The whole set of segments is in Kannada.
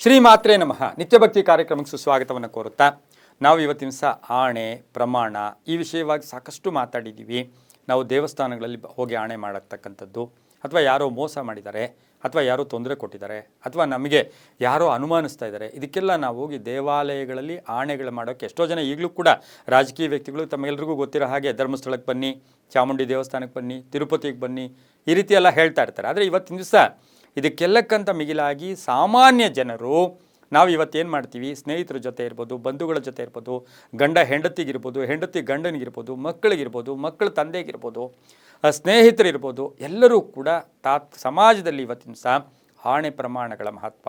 ಶ್ರೀಮಾತ್ರೇ ನಮಃ. ನಿತ್ಯಭಕ್ತಿ ಕಾರ್ಯಕ್ರಮಕ್ಕೆ ಸುಸ್ವಾಗತವನ್ನು ಕೋರುತ್ತಾ ನಾವು ಇವತ್ತಿನ ದಿವಸ ಆಣೆ ಪ್ರಮಾಣ ಈ ವಿಷಯವಾಗಿ ಸಾಕಷ್ಟು ಮಾತಾಡಿದ್ದೀವಿ. ನಾವು ದೇವಸ್ಥಾನಗಳಲ್ಲಿ ಹೋಗಿ ಆಣೆ ಮಾಡತಕ್ಕಂಥದ್ದು, ಅಥವಾ ಯಾರೋ ಮೋಸ ಮಾಡಿದ್ದಾರೆ, ಅಥವಾ ಯಾರೋ ತೊಂದರೆ ಕೊಟ್ಟಿದ್ದಾರೆ, ಅಥವಾ ನಮಗೆ ಯಾರೋ ಅನುಮಾನಿಸ್ತಾ ಇದ್ದಾರೆ, ಇದಕ್ಕೆಲ್ಲ ನಾವು ಹೋಗಿ ದೇವಾಲಯಗಳಲ್ಲಿ ಆಣೆಗಳು ಮಾಡೋಕ್ಕೆ ಎಷ್ಟೋ ಜನ ಈಗಲೂ ಕೂಡ ರಾಜಕೀಯ ವ್ಯಕ್ತಿಗಳು ತಮಗೆಲ್ಲರಿಗೂ ಗೊತ್ತಿರೋ ಹಾಗೆ ಧರ್ಮಸ್ಥಳಕ್ಕೆ ಬನ್ನಿ, ಚಾಮುಂಡಿ ದೇವಸ್ಥಾನಕ್ಕೆ ಬನ್ನಿ, ತಿರುಪತಿಗೆ ಬನ್ನಿ, ಈ ರೀತಿ ಎಲ್ಲ ಹೇಳ್ತಾ ಇರ್ತಾರೆ. ಆದರೆ ಇವತ್ತಿನ ದಿವಸ ಇದಕ್ಕೆಲ್ಲಕ್ಕಂತ ಮಿಗಿಲಾಗಿ ಸಾಮಾನ್ಯ ಜನರು ನಾವು ಇವತ್ತೇನು ಮಾಡ್ತೀವಿ, ಸ್ನೇಹಿತರ ಜೊತೆ ಇರ್ಬೋದು, ಬಂಧುಗಳ ಜೊತೆ ಇರ್ಬೋದು, ಗಂಡ ಹೆಂಡತಿಗಿರ್ಬೋದು, ಹೆಂಡತಿ ಗಂಡನಿಗಿರ್ಬೋದು, ಮಕ್ಕಳಿಗಿರ್ಬೋದು, ಮಕ್ಕಳ ತಂದೆಗಿರ್ಬೋದು, ಸ್ನೇಹಿತರಿರ್ಬೋದು, ಎಲ್ಲರೂ ಕೂಡ ಸಮಾಜದಲ್ಲಿ ಇವತ್ತಿನ ಸಹ ಆಣೆ ಪ್ರಮಾಣಗಳ ಮಹತ್ವ,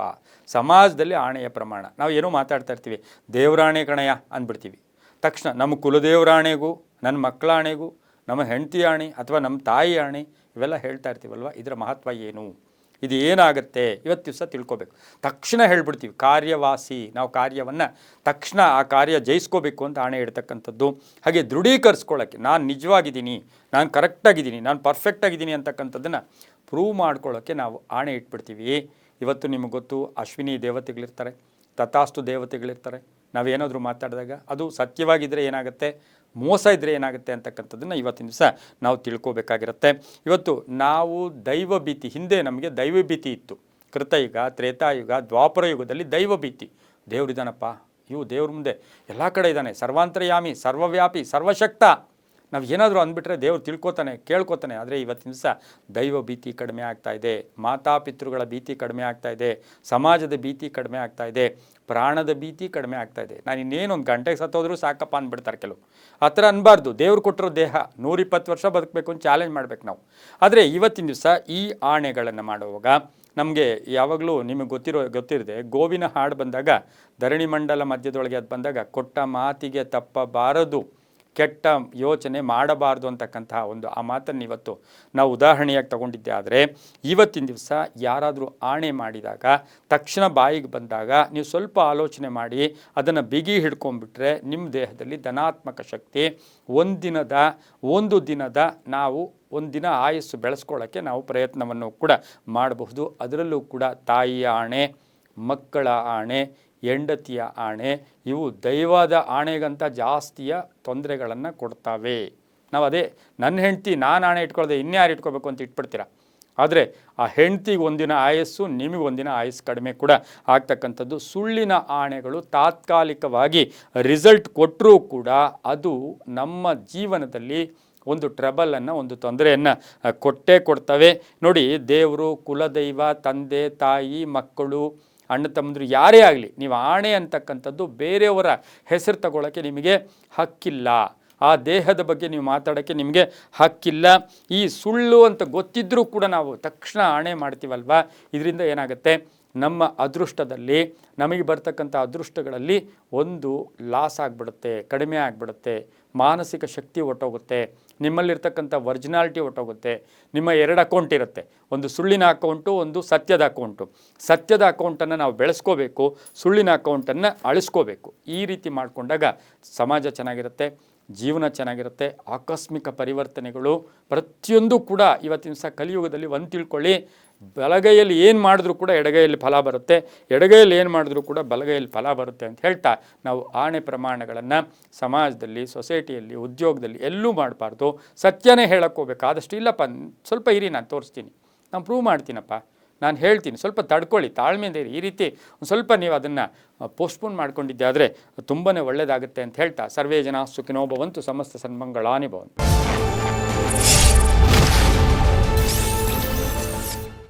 ಸಮಾಜದಲ್ಲಿ ಆಣೆಯ ಪ್ರಮಾಣ. ನಾವು ಏನೋ ಮಾತಾಡ್ತಾ ಇರ್ತೀವಿ, ದೇವರಾಣೆ ಕಣಯ ಅಂದ್ಬಿಡ್ತೀವಿ. ತಕ್ಷಣ ನಮ್ಮ ಕುಲದೇವರಾಣೆಗೂ, ನನ್ನ ಮಕ್ಕಳ ಆಣೆಗೂ, ನಮ್ಮ ಹೆಂಡತಿ ಆಣೆ ಅಥವಾ ನಮ್ಮ ತಾಯಿ ಆಣೆ ಇವೆಲ್ಲ ಹೇಳ್ತಾ ಇರ್ತೀವಲ್ವ, ಇದರ ಮಹತ್ವ ಏನು, ಇದು ಏನಾಗುತ್ತೆ ಇವತ್ತು ದಿವಸ ತಿಳ್ಕೊಬೇಕು. ತಕ್ಷಣ ಹೇಳ್ಬಿಡ್ತೀವಿ ಕಾರ್ಯವಾಸಿ, ನಾವು ಕಾರ್ಯವನ್ನು ತಕ್ಷಣ ಆ ಕಾರ್ಯ ಜಯಿಸ್ಕೋಬೇಕು ಅಂತ ಆಣೆ ಇಡ್ತಕ್ಕಂಥದ್ದು. ಹಾಗೆ ದೃಢೀಕರಿಸ್ಕೊಳ್ಳೋಕ್ಕೆ ನಾನು ನಿಜವಾಗಿದ್ದೀನಿ, ನಾನು ಕರೆಕ್ಟಾಗಿದ್ದೀನಿ, ನಾನು ಪರ್ಫೆಕ್ಟಾಗಿದ್ದೀನಿ ಅಂತಕ್ಕಂಥದ್ದನ್ನು ಪ್ರೂವ್ ಮಾಡ್ಕೊಳ್ಳೋಕ್ಕೆ ನಾವು ಆಣೆ ಇಟ್ಬಿಡ್ತೀವಿ. ಇವತ್ತು ನಿಮಗೆ ಗೊತ್ತು, ಅಶ್ವಿನಿ ದೇವತೆಗಳಿರ್ತಾರೆ, ತಥಾಸ್ತು ದೇವತೆಗಳಿರ್ತಾರೆ. ನಾವೇನಾದರೂ ಮಾತಾಡಿದಾಗ ಅದು ಸತ್ಯವಾಗಿದ್ದರೆ ಏನಾಗುತ್ತೆ, ಮೋಸ ಇದ್ದರೆ ಏನಾಗುತ್ತೆ ಅಂತಕ್ಕಂಥದ್ದನ್ನು ಇವತ್ತಿನ ದಿವಸ ನಾವು ತಿಳ್ಕೊಬೇಕಾಗಿರುತ್ತೆ. ಇವತ್ತು ನಾವು ದೈವ ಭೀತಿ, ಹಿಂದೆ ನಮಗೆ ದೈವ ಭೀತಿ ಇತ್ತು. ಕೃತಯುಗ, ತ್ರೇತಾಯುಗ, ದ್ವಾಪರ ಯುಗದಲ್ಲಿ ದೈವ ಭೀತಿ. ದೇವರಿದ್ದಾನಪ್ಪ, ದೇವ್ರ ಮುಂದೆ ಎಲ್ಲ ಕಡೆ ಇದ್ದಾನೆ, ಸರ್ವಾಂತರ್ಯಾಮಿ, ಸರ್ವವ್ಯಾಪಿ, ಸರ್ವಶಕ್ತ. ನಾವು ಏನಾದರೂ ಅಂದ್ಬಿಟ್ರೆ ದೇವ್ರು ತಿಳ್ಕೊತಾನೆ, ಕೇಳ್ಕೊತಾನೆ. ಆದರೆ ಇವತ್ತಿನ ದಿವಸ ದೈವ ಭೀತಿ ಕಡಿಮೆ ಆಗ್ತಾ ಇದೆ, ಮಾತಾಪಿತೃಗಳ ಭೀತಿ ಕಡಿಮೆ ಆಗ್ತಾ ಇದೆ, ಸಮಾಜದ ಭೀತಿ ಕಡಿಮೆ ಆಗ್ತಾ ಇದೆ, ಪ್ರಾಣದ ಭೀತಿ ಕಡಿಮೆ ಆಗ್ತಾ ಇದೆ. ನಾನು ಇನ್ನೇನು ಒಂದು ಗಂಟೆಗೆ ಸತ್ತೋದ್ರೂ ಸಾಕಪ್ಪ ಅಂದ್ಬಿಡ್ತಾರೆ ಕೆಲವು. ಆ ಥರ ಅನ್ಬಾರ್ದು. ದೇವ್ರು ಕೊಟ್ಟಿರೋ ದೇಹ 120 ವರ್ಷ ಬದುಕಬೇಕು ಅಂತ ಚಾಲೆಂಜ್ ಮಾಡಬೇಕು ನಾವು. ಆದರೆ ಇವತ್ತಿನ ದಿವಸ ಈ ಆಣೆಗಳನ್ನು ಮಾಡುವಾಗ ನಮಗೆ ಯಾವಾಗಲೂ ನಿಮಗೆ ಗೊತ್ತಿರದೆ ಗೋವಿನ ಹಾಡು ಬಂದಾಗ, ಧರಣಿ ಮಂಡಲ ಮಧ್ಯದೊಳಗೆ ಅದು ಬಂದಾಗ, ಕೊಟ್ಟ ಮಾತಿಗೆ ತಪ್ಪಬಾರದು, ಕೆಟ್ಟ ಯೋಚನೆ ಮಾಡಬಾರ್ದು ಅಂತಕ್ಕಂತಹ ಒಂದು ಆ ಮಾತನ್ನು ಇವತ್ತು ನಾವು ಉದಾಹರಣೆಯಾಗಿ ತಗೊಂಡಿದ್ದೆ. ಆದರೆ ಇವತ್ತಿನ ದಿವಸ ಯಾರಾದರೂ ಆಣೆ ಮಾಡಿದಾಗ ತಕ್ಷಣ ಬಾಯಿಗೆ ಬಂದಾಗ ನೀವು ಸ್ವಲ್ಪ ಆಲೋಚನೆ ಮಾಡಿ ಅದನ್ನು ಬಿಗಿ ಹಿಡ್ಕೊಂಡ್ಬಿಟ್ರೆ ನಿಮ್ಮ ದೇಹದಲ್ಲಿ ಧನಾತ್ಮಕ ಶಕ್ತಿ ಒಂದು ದಿನದ ನಾವು ಒಂದಿನ ಆಯಸ್ಸು ಬೆಳೆಸ್ಕೊಳ್ಳೋಕ್ಕೆ ನಾವು ಪ್ರಯತ್ನವನ್ನು ಕೂಡ ಮಾಡಬಹುದು. ಅದರಲ್ಲೂ ಕೂಡ ತಾಯಿಯ ಆಣೆ, ಮಕ್ಕಳ ಆಣೆ, ಹೆಂಡತಿಯ ಆಣೆ, ಇವು ದೈವದ ಆಣೆಗಂತ ಜಾಸ್ತಿಯ ತೊಂದರೆಗಳನ್ನು ಕೊಡ್ತವೆ. ನಾವು ಅದೇ ನನ್ನ ಹೆಂಡ್ತಿ ನಾನು ಆಣೆ ಇಟ್ಕೊಳ್ಳದೆ ಇನ್ಯಾರು ಇಟ್ಕೋಬೇಕು ಅಂತ ಇಟ್ಬಿಡ್ತೀರ. ಆದರೆ ಆ ಹೆಂಡ್ತಿಗೆ ಒಂದಿನ ಆಯಸ್ಸು, ನಿಮಗೆ ಒಂದಿನ ಆಯಸ್ಸು ಕಡಿಮೆ ಕೂಡ ಆಗ್ತಕ್ಕಂಥದ್ದು. ಸುಳ್ಳಿನ ಆಣೆಗಳು ತಾತ್ಕಾಲಿಕವಾಗಿ ರಿಸಲ್ಟ್ ಕೊಟ್ಟರೂ ಕೂಡ ಅದು ನಮ್ಮ ಜೀವನದಲ್ಲಿ ಒಂದು ಟ್ರಬಲನ್ನು, ಒಂದು ತೊಂದರೆಯನ್ನು ಕೊಡ್ತವೆ. ನೋಡಿ, ದೇವರು, ಕುಲದೈವ, ತಂದೆ ತಾಯಿ, ಮಕ್ಕಳು, ಅಣ್ಣ ತಮ್ಮಂದರು ಯಾರೇ ಆಗಲಿ, ನೀವು ಆಣೆ ಅಂತಕ್ಕಂಥದ್ದು ಬೇರೆಯವರ ಹೆಸರು ತಗೊಳ್ಳೋಕ್ಕೆ ನಿಮಗೆ ಹಕ್ಕಿಲ್ಲ. ಆ ದೇಹದ ಬಗ್ಗೆ ನೀವು ಮಾತಾಡೋಕ್ಕೆ ನಿಮಗೆ ಹಕ್ಕಿಲ್ಲ. ಈ ಸುಳ್ಳು ಅಂತ ಗೊತ್ತಿದ್ದರೂ ಕೂಡ ನಾವು ತಕ್ಷಣ ಆಣೆ ಮಾಡ್ತೀವಲ್ವ, ಇದರಿಂದ ಏನಾಗುತ್ತೆ, ನಮ್ಮ ಅದೃಷ್ಟದಲ್ಲಿ, ನಮಗೆ ಬರ್ತಕ್ಕಂಥ ಅದೃಷ್ಟಗಳಲ್ಲಿ ಒಂದು ಲಾಸ್ ಆಗಿಬಿಡುತ್ತೆ, ಕಡಿಮೆ ಆಗಿಬಿಡುತ್ತೆ, ಮಾನಸಿಕ ಶಕ್ತಿ ಹೊಟ್ಟೋಗುತ್ತೆ, ನಿಮ್ಮಲ್ಲಿರ್ತಕ್ಕಂಥ ಒರಿಜಿನಾಲಿಟಿ ಹೊಟ್ಟೋಗುತ್ತೆ. ನಿಮ್ಮ 2 ಅಕೌಂಟ್ ಇರುತ್ತೆ, ಒಂದು ಸುಳ್ಳಿನ ಅಕೌಂಟು, ಒಂದು ಸತ್ಯದ ಅಕೌಂಟು. ಸತ್ಯದ ಅಕೌಂಟನ್ನು ನಾವು ಬೆಳೆಸ್ಕೋಬೇಕು, ಸುಳ್ಳಿನ ಅಕೌಂಟನ್ನು ಅಳಿಸ್ಕೋಬೇಕು. ಈ ರೀತಿ ಮಾಡಿಕೊಂಡಾಗ ಸಮಾಜ ಚೆನ್ನಾಗಿರುತ್ತೆ, ಜೀವನ ಚೆನ್ನಾಗಿರುತ್ತೆ. ಆಕಸ್ಮಿಕ ಪರಿವರ್ತನೆಗಳು ಪ್ರತಿಯೊಂದು ಕೂಡ ಇವತ್ತಿನ ದಿವಸ ಕಲಿಯುಗದಲ್ಲಿ ಒಂದು ತಿಳ್ಕೊಳ್ಳಿ, ಬಲಗೈಯಲ್ಲಿ ಏನು ಮಾಡಿದ್ರೂ ಕೂಡ ಎಡಗೈಯಲ್ಲಿ ಫಲ ಬರುತ್ತೆ, ಎಡಗೈಯಲ್ಲಿ ಏನು ಮಾಡಿದ್ರೂ ಕೂಡ ಬಲಗೈಯಲ್ಲಿ ಫಲ ಬರುತ್ತೆ ಅಂತ ಹೇಳ್ತಾ ನಾವು ಆಣೆ ಪ್ರಮಾಣಗಳನ್ನು ಸಮಾಜದಲ್ಲಿ, ಸೊಸೈಟಿಯಲ್ಲಿ, ಉದ್ಯೋಗದಲ್ಲಿ ಎಲ್ಲೂ ಮಾಡಬಾರ್ದು. ಸತ್ಯನೇ ಹೇಳಕ್ಕೆ ಹೋಗ್ಬೇಕು. ಆದಷ್ಟು ಇಲ್ಲಪ್ಪ ಸ್ವಲ್ಪ ಇರಿ, ನಾನು ತೋರಿಸ್ತೀನಿ, ನಾನು ಪ್ರೂವ್ ಮಾಡ್ತೀನಪ್ಪ, ನಾನು ಹೇಳ್ತೀನಿ, ಸ್ವಲ್ಪ ತಡ್ಕೊಳ್ಳಿ, ತಾಳ್ಮೆಯಿಂದ ಇರಿ. ಈ ರೀತಿ ಒಂದು ಸ್ವಲ್ಪ ನೀವು ಅದನ್ನು ಪೋಸ್ಟ್ಪೋನ್ ಮಾಡ್ಕೊಂಡಿದ್ದೆ ಆದರೆ ತುಂಬಾ ಒಳ್ಳೆಯದಾಗುತ್ತೆ ಅಂತ ಹೇಳ್ತಾ ಸರ್ವೇ ಜನ ಸುಖಿನೋ ಭವಂತು, ಸಮಸ್ತ ಸನ್ಮಂಗಳಾನಿ ಭವಂತು.